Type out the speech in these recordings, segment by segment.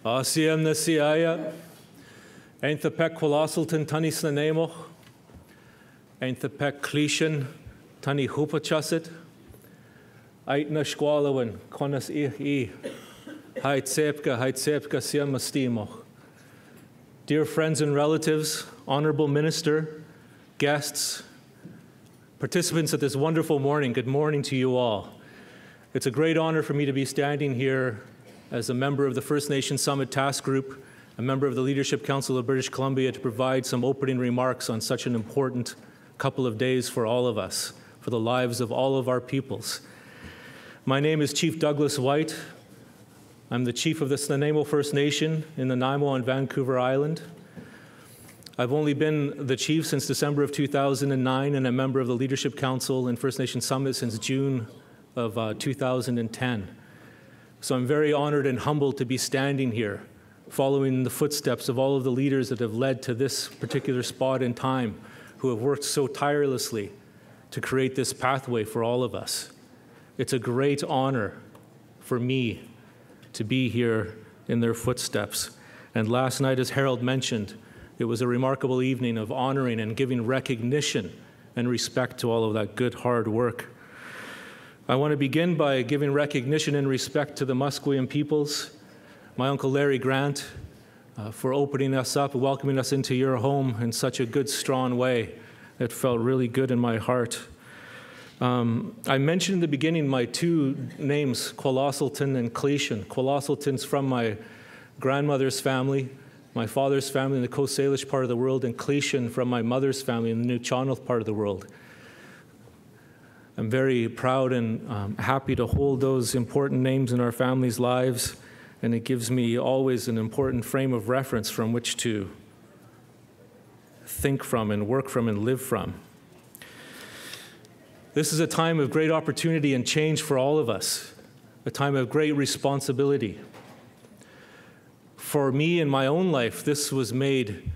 Asiam na siaya, Eintha pek qualasalton tani snanemoch, Eintha pek clishan tani hupachasit, Eitna squalawan, konas I, Heit sepka siam mastimoch. Dear friends and relatives, honorable minister, guests, participants at this wonderful morning, good morning to you all. It's a great honor for me to be standing here as a member of the First Nations Summit Task Group, a member of the Leadership Council of British Columbia, to provide some opening remarks on such an important couple of days for all of us, for the lives of all of our peoples. My name is Chief Douglas White. I'm the chief of the Snuneymuxw First Nation in Nanaimo on Vancouver Island. I've only been the chief since December of 2009 and a member of the Leadership Council and First Nation Summit since June of 2010. So I'm very honored and humbled to be standing here, following the footsteps of all of the leaders that have led to this particular spot in time, who have worked so tirelessly to create this pathway for all of us. It's a great honor for me to be here in their footsteps. And last night, as Harold mentioned, it was a remarkable evening of honoring and giving recognition and respect to all of that good, hard work. I want to begin by giving recognition and respect to the Musqueam peoples, my Uncle Larry Grant, for opening us up, welcoming us into your home in such a good, strong way. It felt really good in my heart. I mentioned in the beginning my two names, Kwalasalton and Clishan. Kwalasalton's from my grandmother's family, my father's family in the Coast Salish part of the world, and Clishan from my mother's family in the Nuu-chah-nulth part of the world. I'm very proud and happy to hold those important names in our family's lives, and it gives me always an important frame of reference from which to think from and work from and live from. This is a time of great opportunity and change for all of us, a time of great responsibility. For me in my own life, this was made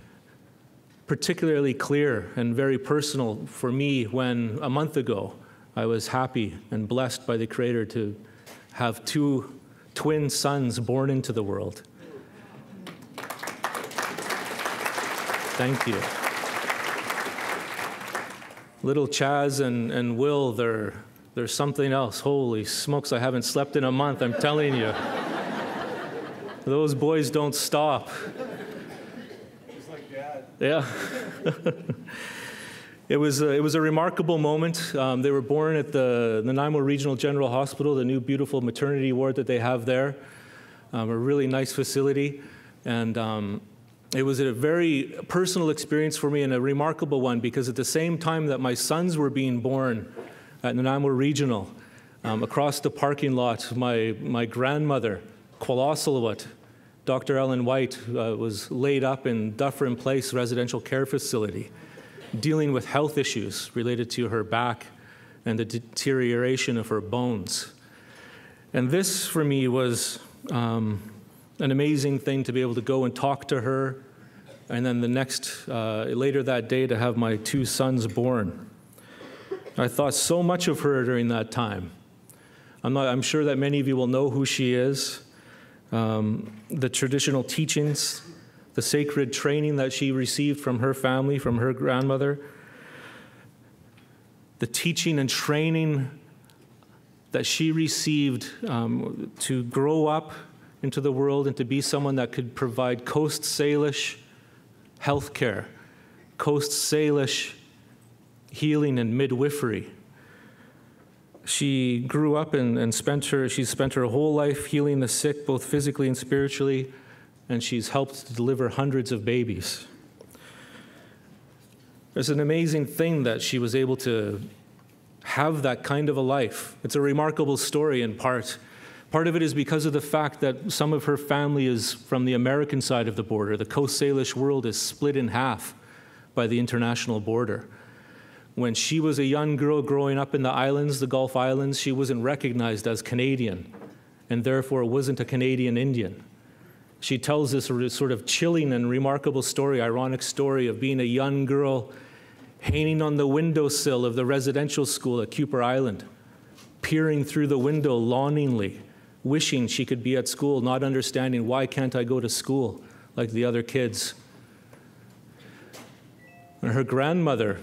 particularly clear and very personal for me when a month ago I was happy and blessed by the Creator to have two twin sons born into the world. Thank you. Little Chaz and Will, they're something else. Holy smokes, I haven't slept in a month, I'm telling you. Those boys don't stop. Just like Dad. Yeah. It was a remarkable moment. They were born at the Nanaimo Regional General Hospital, the new beautiful maternity ward that they have there, a really nice facility. And it was a very personal experience for me and a remarkable one, because at the same time that my sons were being born at Nanaimo Regional, across the parking lot, my grandmother, Kwalasalawat, Dr. Ellen White, was laid up in Dufferin Place Residential Care Facility, dealing with health issues related to her back and the deterioration of her bones. And this, for me, was an amazing thing to be able to go and talk to her, and then later that day, to have my two sons born. I thought so much of her during that time. I'm sure that many of you will know who she is. The traditional teachings, the sacred training that she received from her family, from her grandmother, the teaching and training that she received to grow up into the world and to be someone that could provide Coast Salish health care, Coast Salish healing and midwifery. She grew up and spent her whole life healing the sick, both physically and spiritually, and she's helped to deliver hundreds of babies. It's an amazing thing that she was able to have that kind of a life. It's a remarkable story in part. Part of it is because of the fact that some of her family is from the American side of the border. The Coast Salish world is split in half by the international border. When she was a young girl growing up in the islands, the Gulf Islands, she wasn't recognized as Canadian, and therefore wasn't a Canadian Indian. She tells this sort of chilling and remarkable story, ironic story of being a young girl hanging on the windowsill of the residential school at Cooper Island, peering through the window longingly wishing she could be at school, not understanding, why can't I go to school like the other kids? And her grandmother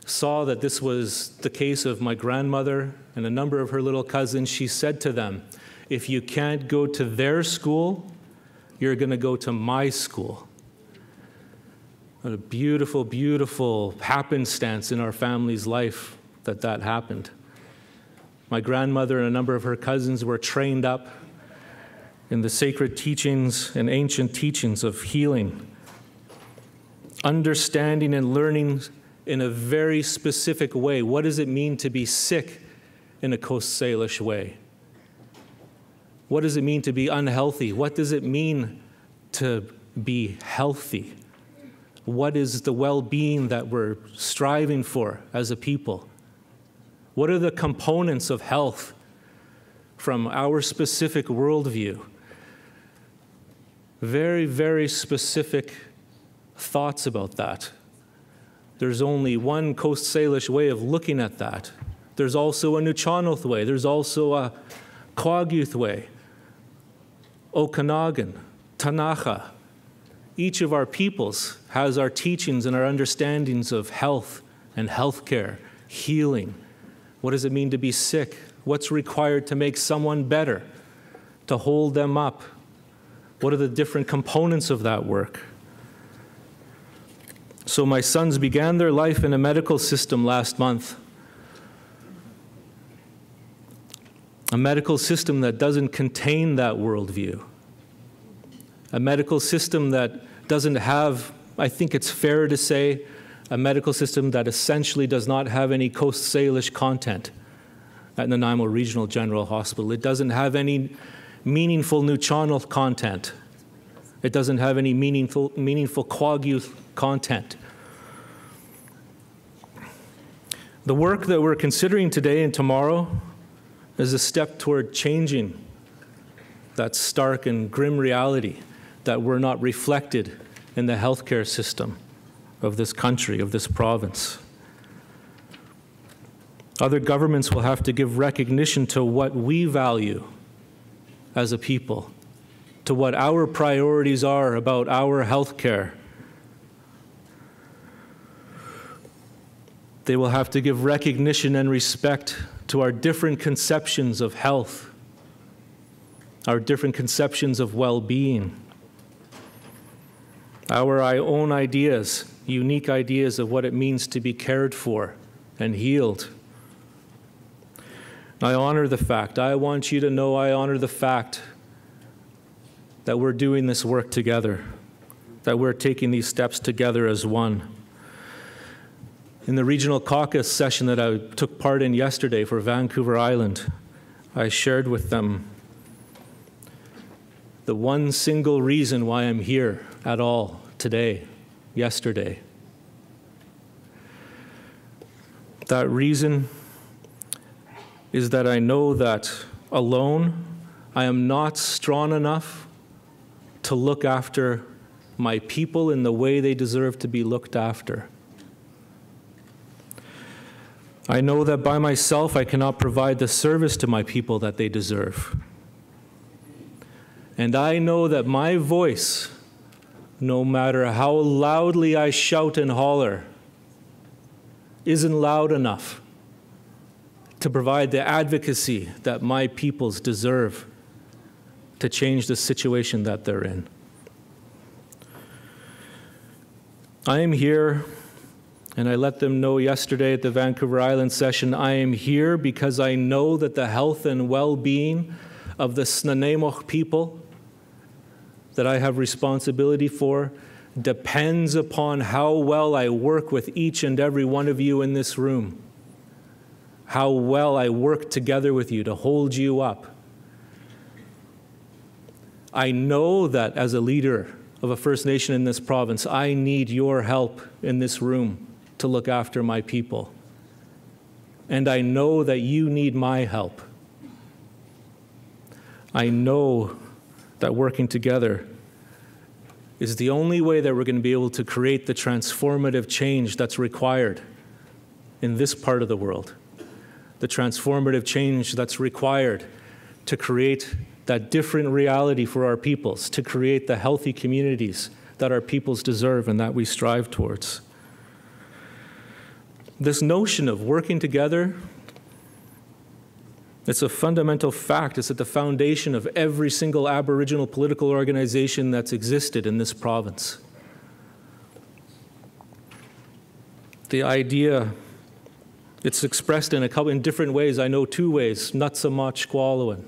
saw that this was the case of my grandmother and a number of her little cousins. She said to them, if you can't go to their school, you're going to go to my school. What a beautiful, beautiful happenstance in our family's life that happened. My grandmother and a number of her cousins were trained up in the sacred teachings and ancient teachings of healing, understanding and learning in a very specific way. What does it mean to be sick in a Coast Salish way? What does it mean to be unhealthy? What does it mean to be healthy? What is the well-being that we're striving for as a people? What are the components of health from our specific worldview? Very, very specific thoughts about that. There's only one Coast Salish way of looking at that. There's also a Nuu-chah-nulth way. There's also a Kwakiutl way, Okanagan, Tanaha. Each of our peoples has our teachings and our understandings of health and healthcare, healing. What does it mean to be sick? What's required to make someone better, to hold them up? What are the different components of that work? So my sons began their life in a medical system last month. A medical system that doesn't contain that worldview. A medical system that doesn't have, I think it's fair to say, a medical system that essentially does not have any Coast Salish content at Nanaimo Regional General Hospital. It doesn't have any meaningful Nuu-chah-nulth content. It doesn't have any meaningful Kwakiutl content. The work that we're considering today and tomorrow is a step toward changing that stark and grim reality that we're not reflected in the healthcare system of this country, of this province. Other governments will have to give recognition to what we value as a people, to what our priorities are about our healthcare. They will have to give recognition and respect to our different conceptions of health, our different conceptions of well-being, our own ideas, unique ideas of what it means to be cared for and healed. I honor the fact, I want you to know I honor the fact that we're doing this work together, that we're taking these steps together as one. In the regional caucus session that I took part in yesterday for Vancouver Island, I shared with them the one single reason why I'm here at all today, yesterday. That reason is that I know that alone I am not strong enough to look after my people in the way they deserve to be looked after. I know that by myself I cannot provide the service to my people that they deserve. And I know that my voice, no matter how loudly I shout and holler, isn't loud enough to provide the advocacy that my peoples deserve to change the situation that they're in. I am here, and I let them know yesterday at the Vancouver Island session, I am here because I know that the health and well-being of the Snuneymuxw people that I have responsibility for depends upon how well I work with each and every one of you in this room, how well I work together with you to hold you up. I know that as a leader of a First Nation in this province, I need your help in this room to look after my people. And I know that you need my help. I know that working together is the only way that we're going to be able to create the transformative change that's required in this part of the world, the transformative change that's required to create that different reality for our peoples, to create the healthy communities that our peoples deserve and that we strive towards. This notion of working together, it's a fundamental fact. It's at the foundation of every single Aboriginal political organization that's existed in this province. The idea, it's expressed in different ways. I know two ways: Nutsamach Squalowin,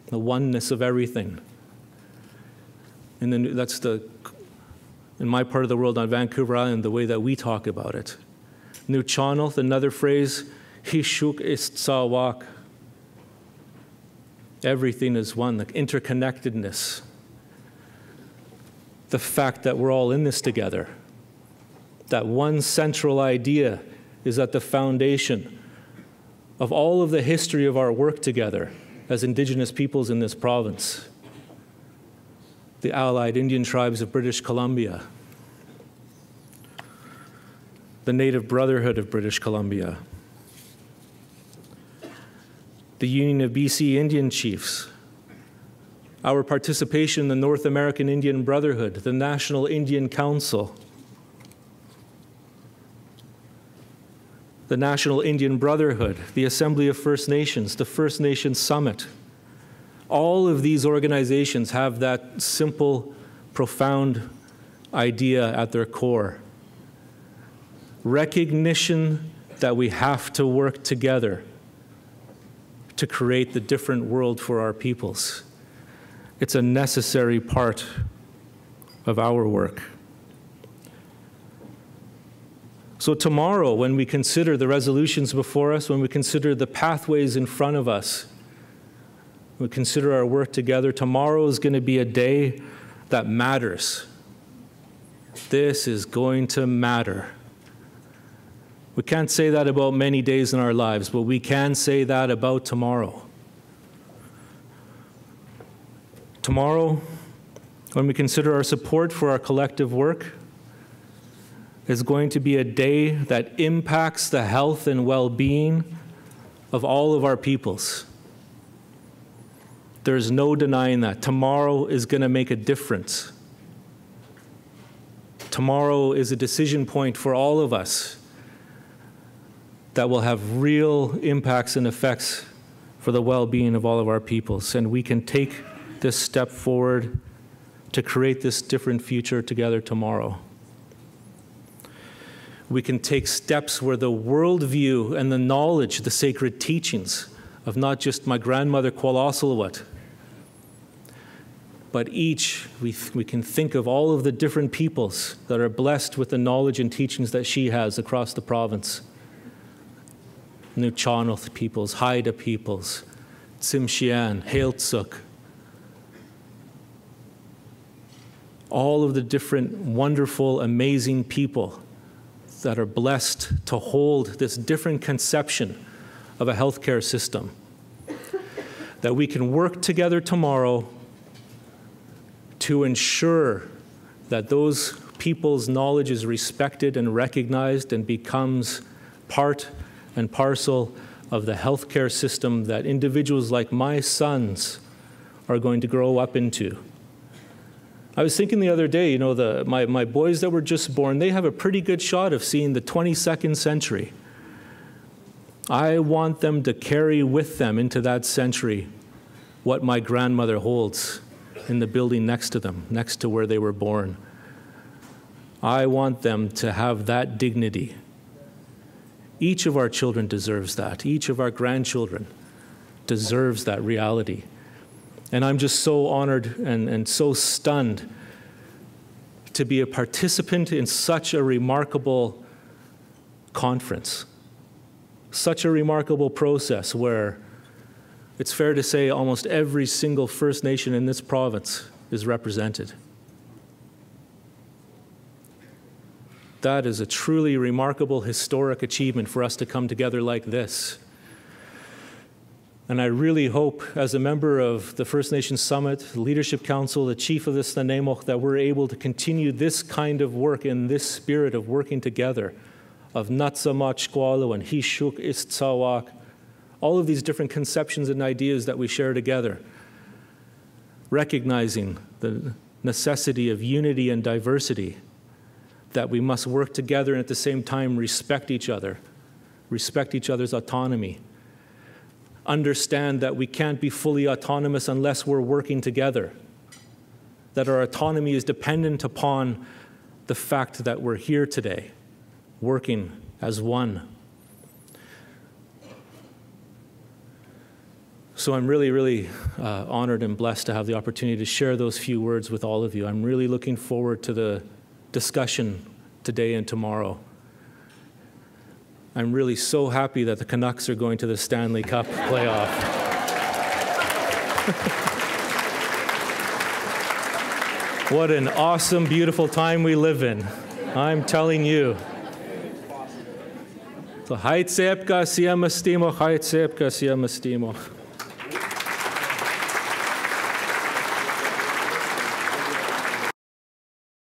the oneness of everything. And then that's in my part of the world on Vancouver Island, the way that we talk about it. Nuu-chah-nulth, another phrase, Hishuk Istsawak. Everything is one, the interconnectedness. The fact that we're all in this together. That one central idea is at the foundation of all of the history of our work together as Indigenous peoples in this province. The Allied Indian Tribes of British Columbia. The Native Brotherhood of British Columbia. The Union of BC Indian Chiefs, our participation in the North American Indian Brotherhood, the National Indian Council, the National Indian Brotherhood, the Assembly of First Nations, the First Nations Summit. All of these organizations have that simple, profound idea at their core. Recognition that we have to work together to create the different world for our peoples. It's a necessary part of our work. So tomorrow, when we consider the resolutions before us, when we consider the pathways in front of us, we consider our work together, tomorrow is going to be a day that matters. This is going to matter. We can't say that about many days in our lives, but we can say that about tomorrow. Tomorrow, when we consider our support for our collective work, is going to be a day that impacts the health and well-being of all of our peoples. There's no denying that. Tomorrow is going to make a difference. Tomorrow is a decision point for all of us that will have real impacts and effects for the well-being of all of our peoples. And we can take this step forward to create this different future together tomorrow. We can take steps where the worldview and the knowledge, the sacred teachings of not just my grandmother Kwalasalawat, but each, we can think of all of the different peoples that are blessed with the knowledge and teachings that she has across the province. Nuu-chah-nulth peoples, Haida peoples, Tsimshian, Heiltsuk. All of the different wonderful, amazing people that are blessed to hold this different conception of a healthcare system. That we can work together tomorrow to ensure that those people's knowledge is respected and recognized and becomes part and parcel of the healthcare system that individuals like my sons are going to grow up into. I was thinking the other day, you know, my boys that were just born, they have a pretty good shot of seeing the 22nd century. I want them to carry with them into that century what my grandmother holds in the building next to them, next to where they were born. I want them to have that dignity. Each of our children deserves that. Each of our grandchildren deserves that reality. And I'm just so honored and so stunned to be a participant in such a remarkable conference, such a remarkable process where it's fair to say almost every single First Nation in this province is represented. That is a truly remarkable historic achievement for us to come together like this. And I really hope, as a member of the First Nations Summit, the Leadership Council, the Chief of the Snuneymuxw, that we're able to continue this kind of work in this spirit of working together, of Nutsamach Squalowin and Hishuk Istsawak, All of these different conceptions and ideas that we share together, recognizing the necessity of unity and diversity, that we must work together and at the same time respect each other, respect each other's autonomy, understand that we can't be fully autonomous unless we're working together, that our autonomy is dependent upon the fact that we're here today, working as one. So I'm really, really honored and blessed to have the opportunity to share those few words with all of you. I'm really looking forward to the discussion today and tomorrow. I'm really so happy that the Canucks are going to the Stanley Cup playoff. What an awesome, beautiful time we live in. I'm telling you. So, Haitsepka siamastimo, Haitsepka siamastimo.